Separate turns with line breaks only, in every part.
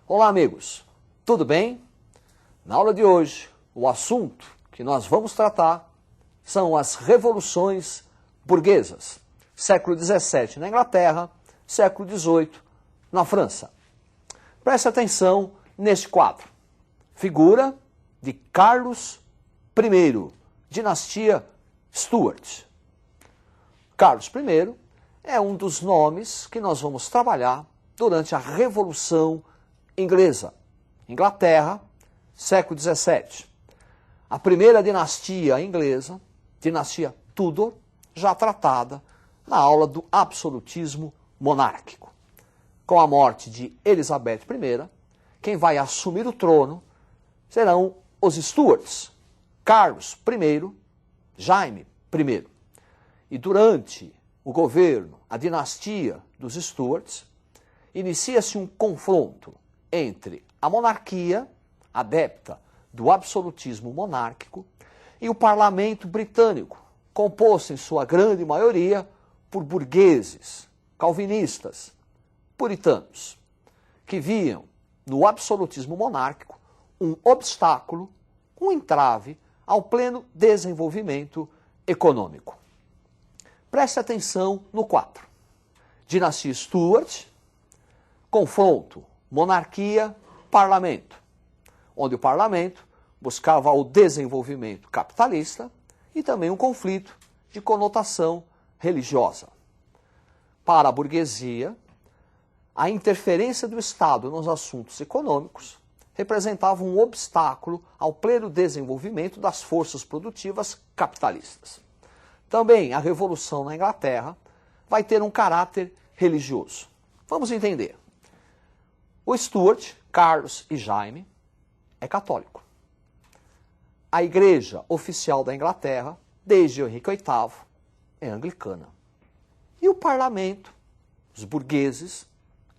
Olá, amigos. Tudo bem? Na aula de hoje, o assunto que nós vamos tratar são as revoluções burguesas. Século XVII na Inglaterra, século XVIII na França. Preste atenção neste quadro. Figura de Carlos I, dinastia Stuart. Carlos I é um dos nomes que nós vamos trabalhar durante a Revolução Inglesa. Inglaterra, século XVII. A primeira dinastia inglesa, dinastia Tudor, já tratada na aula do absolutismo monárquico. Com a morte de Elizabeth I, quem vai assumir o trono serão os Stuarts, Carlos I, Jaime I. E durante o governo, a dinastia dos Stuarts, inicia-se um confronto entre a monarquia, adepta do absolutismo monárquico, e o parlamento britânico, composto em sua grande maioria por burgueses, calvinistas, puritanos, que viam no absolutismo monárquico um obstáculo, um entrave ao pleno desenvolvimento econômico. Preste atenção no quadro. Dinastia Stuart, confronto, monarquia, parlamento, onde o parlamento buscava o desenvolvimento capitalista e também um conflito de conotação religiosa. Para a burguesia, a interferência do Estado nos assuntos econômicos representava um obstáculo ao pleno desenvolvimento das forças produtivas capitalistas. Também a Revolução na Inglaterra vai ter um caráter religioso. Vamos entender. O Stuart, Carlos e Jaime, é católico. A igreja oficial da Inglaterra, desde Henrique VIII, é anglicana. E o parlamento, os burgueses,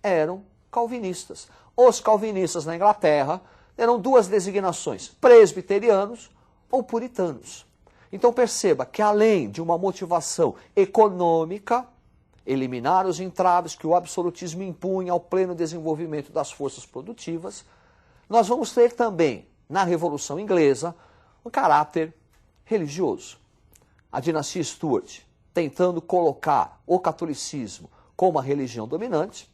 eram calvinistas. Os calvinistas na Inglaterra eram duas designações, presbiterianos ou puritanos. Então perceba que além de uma motivação econômica, eliminar os entraves que o absolutismo impunha ao pleno desenvolvimento das forças produtivas, nós vamos ter também, na Revolução Inglesa, um caráter religioso. A dinastia Stuart, tentando colocar o catolicismo como a religião dominante,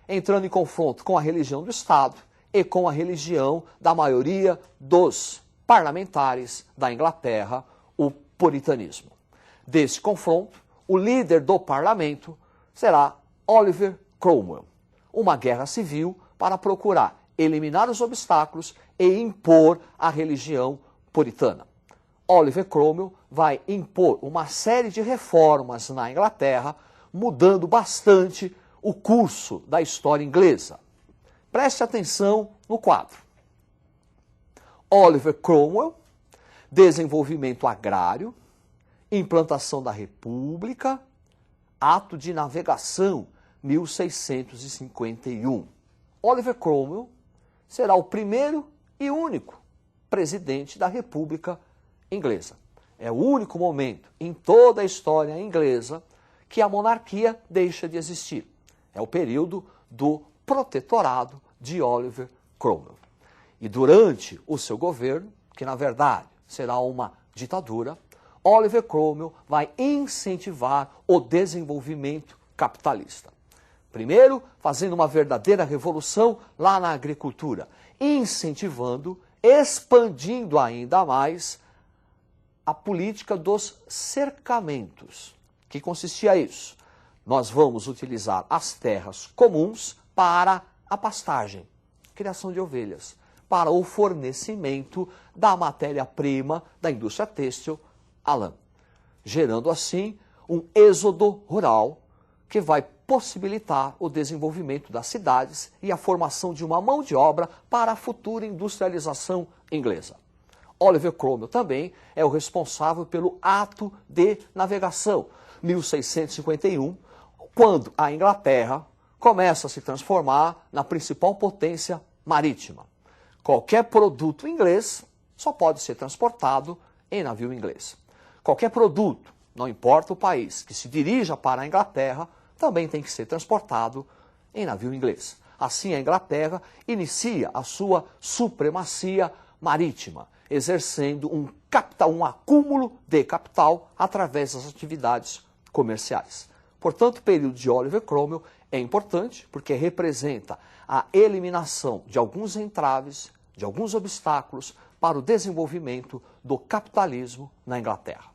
entrando em confronto com a religião do Estado e com a religião da maioria dos parlamentares da Inglaterra, o puritanismo. Desse confronto, o líder do parlamento será Oliver Cromwell. Uma guerra civil para procurar eliminar os obstáculos e impor a religião puritana. Oliver Cromwell vai impor uma série de reformas na Inglaterra, mudando bastante o curso da história inglesa. Preste atenção no quadro. Oliver Cromwell, desenvolvimento agrário, implantação da República, ato de navegação, 1651. Oliver Cromwell será o primeiro e único presidente da República Inglesa. É o único momento em toda a história inglesa que a monarquia deixa de existir. É o período do protetorado de Oliver Cromwell. E durante o seu governo, que na verdade será uma ditadura, Oliver Cromwell vai incentivar o desenvolvimento capitalista. Primeiro, fazendo uma verdadeira revolução lá na agricultura, incentivando, expandindo ainda mais a política dos cercamentos. Que consistia isso? Nós vamos utilizar as terras comuns para a pastagem, criação de ovelhas, para o fornecimento da matéria-prima da indústria têxtil, a lã, gerando assim um êxodo rural que vai possibilitar o desenvolvimento das cidades e a formação de uma mão de obra para a futura industrialização inglesa. Oliver Cromwell também é o responsável pelo ato de navegação, 1651, quando a Inglaterra começa a se transformar na principal potência marítima. Qualquer produto inglês só pode ser transportado em navio inglês. Qualquer produto, não importa o país, que se dirija para a Inglaterra, também tem que ser transportado em navio inglês. Assim, a Inglaterra inicia a sua supremacia marítima, exercendo um acúmulo de capital através das atividades comerciais. Portanto, o período de Oliver Cromwell é importante porque representa a eliminação de alguns entraves, de alguns obstáculos para o desenvolvimento do capitalismo na Inglaterra.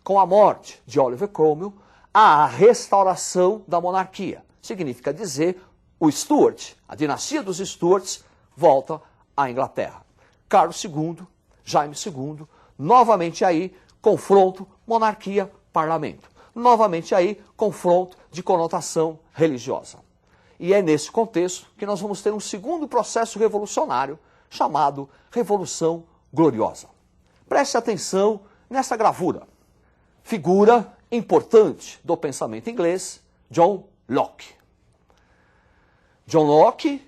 Com a morte de Oliver Cromwell, há a restauração da monarquia. Significa dizer, o Stuart, a dinastia dos Stuarts, volta à Inglaterra. Carlos II, Jaime II, novamente aí, confronto monarquia-parlamento. Novamente aí, confronto de conotação religiosa. E é nesse contexto que nós vamos ter um segundo processo revolucionário, chamado Revolução Gloriosa. Preste atenção nessa gravura. Figura importante do pensamento inglês, John Locke. John Locke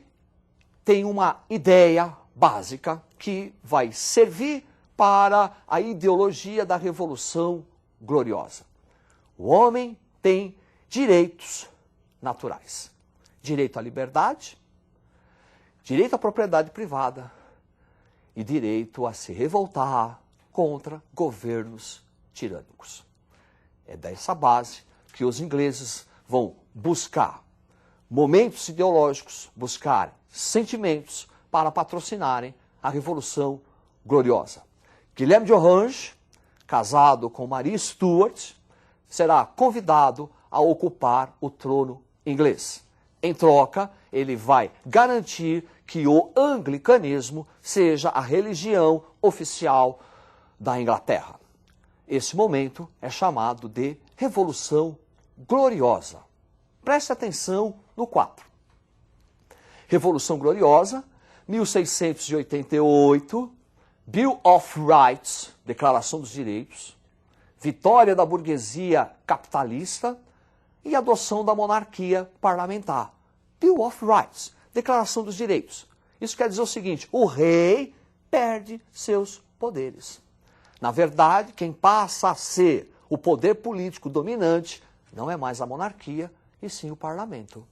tem uma ideia básica que vai servir para a ideologia da Revolução Gloriosa. O homem tem direitos naturais. Direito à liberdade, direito à propriedade privada e direito a se revoltar contra governos tirânicos. É dessa base que os ingleses vão buscar momentos ideológicos, buscar sentimentos para patrocinarem a Revolução Gloriosa. Guilherme de Orange, casado com Maria Stuart, será convidado a ocupar o trono inglês. Em troca, ele vai garantir que o anglicanismo seja a religião oficial da Inglaterra. Esse momento é chamado de Revolução Gloriosa. Preste atenção no quadro. Revolução Gloriosa, 1688, Bill of Rights, Declaração dos Direitos, vitória da burguesia capitalista e adoção da monarquia parlamentar. Bill of Rights, Declaração dos Direitos. Isso quer dizer o seguinte, o rei perde seus poderes. Na verdade, quem passa a ser o poder político dominante não é mais a monarquia, e sim o parlamento.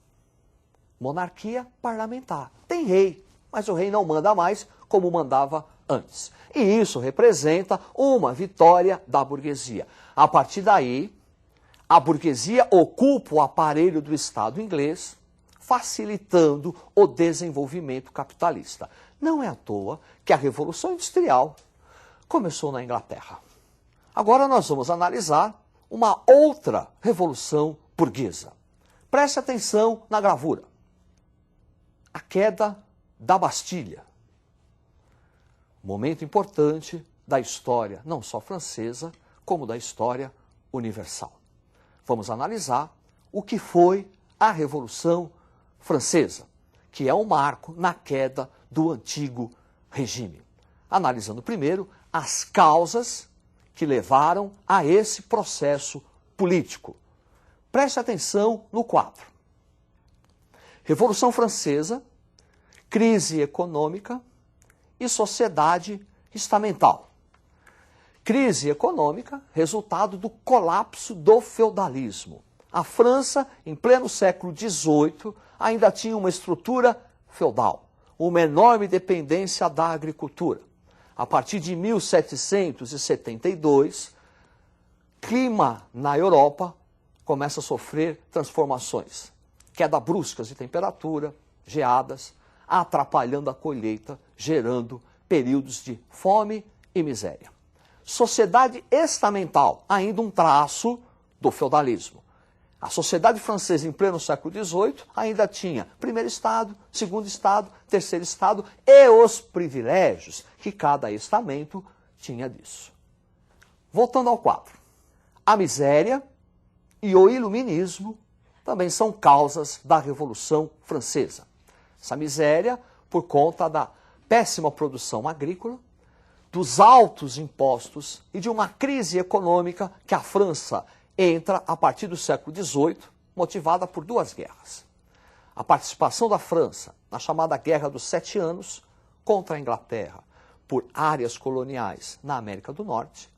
Monarquia parlamentar. Tem rei, mas o rei não manda mais como mandava antes. E isso representa uma vitória da burguesia. A partir daí, a burguesia ocupa o aparelho do Estado inglês, facilitando o desenvolvimento capitalista. Não é à toa que a Revolução Industrial começou na Inglaterra. Agora nós vamos analisar uma outra revolução burguesa. Preste atenção na gravura. A queda da Bastilha. Momento importante da história, não só francesa, como da história universal. Vamos analisar o que foi a Revolução Francesa, que é um marco na queda do antigo regime. Analisando primeiro as causas que levaram a esse processo político. Preste atenção no quadro. Revolução Francesa, crise econômica e sociedade estamental. Crise econômica, resultado do colapso do feudalismo. A França, em pleno século XVIII, ainda tinha uma estrutura feudal, uma enorme dependência da agricultura. A partir de 1772, clima na Europa começa a sofrer transformações. Queda bruscas de temperatura, geadas, atrapalhando a colheita, gerando períodos de fome e miséria. Sociedade estamental, ainda um traço do feudalismo. A sociedade francesa em pleno século XVIII ainda tinha primeiro estado, segundo estado, terceiro estado e os privilégios que cada estamento tinha disso. Voltando ao quadro. A miséria e o iluminismo também são causas da Revolução Francesa. Essa miséria por conta da péssima produção agrícola, dos altos impostos e de uma crise econômica que a França entra a partir do século XVIII, motivada por duas guerras. A participação da França na chamada Guerra dos 7 Anos contra a Inglaterra por áreas coloniais na América do Norte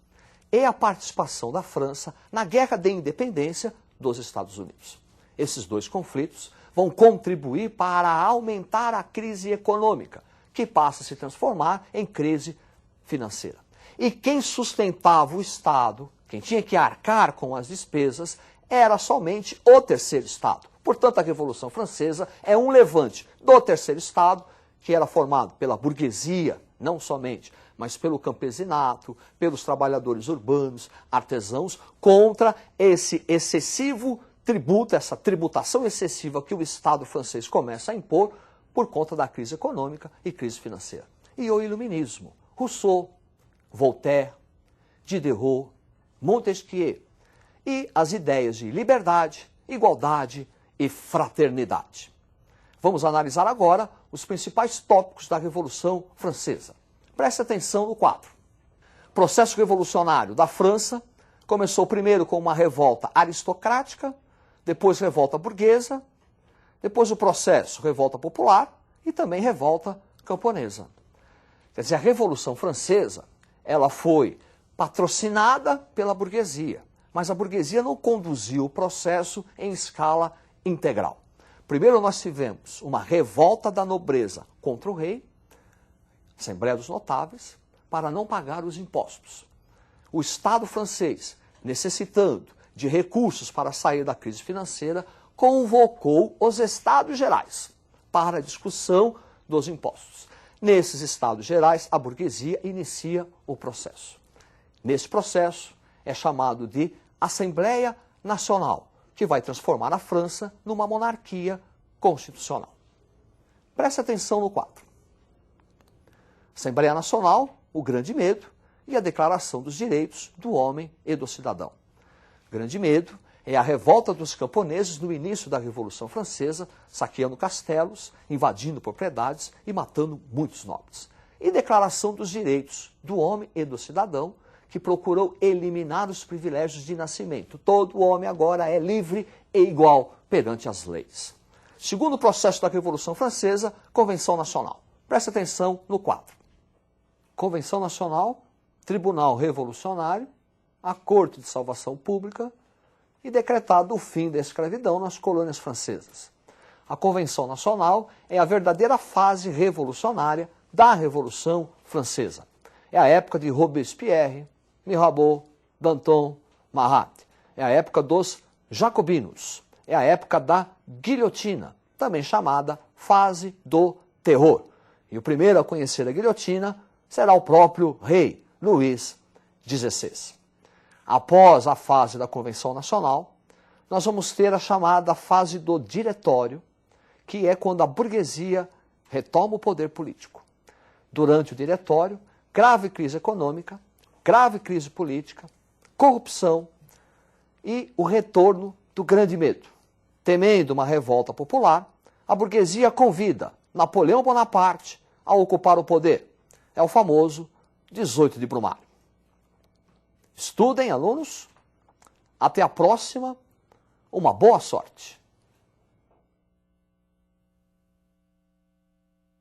e a participação da França na Guerra de Independência dos Estados Unidos. Esses dois conflitos vão contribuir para aumentar a crise econômica, que passa a se transformar em crise financeira. E quem sustentava o Estado, quem tinha que arcar com as despesas, era somente o terceiro Estado. Portanto, a Revolução Francesa é um levante do terceiro Estado, que era formado pela burguesia, não somente, mas pelo campesinato, pelos trabalhadores urbanos, artesãos, contra esse excessivo tributo, essa tributação excessiva que o Estado francês começa a impor por conta da crise econômica e crise financeira. E o Iluminismo, Rousseau, Voltaire, Diderot, Montesquieu, e as ideias de liberdade, igualdade e fraternidade. Vamos analisar agora os principais tópicos da Revolução Francesa. Preste atenção no quadro. O processo revolucionário da França começou primeiro com uma revolta aristocrática, depois revolta burguesa, depois o processo revolta popular e também revolta camponesa. Quer dizer, a Revolução Francesa, ela foi patrocinada pela burguesia, mas a burguesia não conduziu o processo em escala integral. Primeiro nós tivemos uma revolta da nobreza contra o rei, Assembleia dos Notáveis, para não pagar os impostos. O Estado francês, necessitando de recursos para sair da crise financeira, convocou os Estados Gerais para a discussão dos impostos. Nesses Estados Gerais, a burguesia inicia o processo. Nesse processo é chamado de Assembleia Nacional, que vai transformar a França numa monarquia constitucional. Preste atenção no quadro. Assembleia Nacional, o Grande Medo e a Declaração dos Direitos do Homem e do Cidadão. Grande Medo é a revolta dos camponeses no início da Revolução Francesa, saqueando castelos, invadindo propriedades e matando muitos nobres. E Declaração dos Direitos do Homem e do Cidadão, que procurou eliminar os privilégios de nascimento. Todo homem agora é livre e igual perante as leis. Segundo processo da Revolução Francesa, Convenção Nacional. Preste atenção no quadro. Convenção Nacional, Tribunal Revolucionário, a Corte de Salvação Pública e decretado o fim da escravidão nas colônias francesas. A Convenção Nacional é a verdadeira fase revolucionária da Revolução Francesa. É a época de Robespierre, Mirabeau, Danton, Marat. É a época dos jacobinos. É a época da guilhotina, também chamada fase do terror. E o primeiro a conhecer a guilhotina será o próprio rei Luís XVI. Após a fase da Convenção Nacional, nós vamos ter a chamada fase do diretório, que é quando a burguesia retoma o poder político. Durante o diretório, grave crise econômica, grave crise política, corrupção e o retorno do Grande Medo. Temendo uma revolta popular, a burguesia convida Napoleão Bonaparte a ocupar o poder. É o famoso 18 de Brumário. Estudem, alunos. Até a próxima. Uma boa sorte.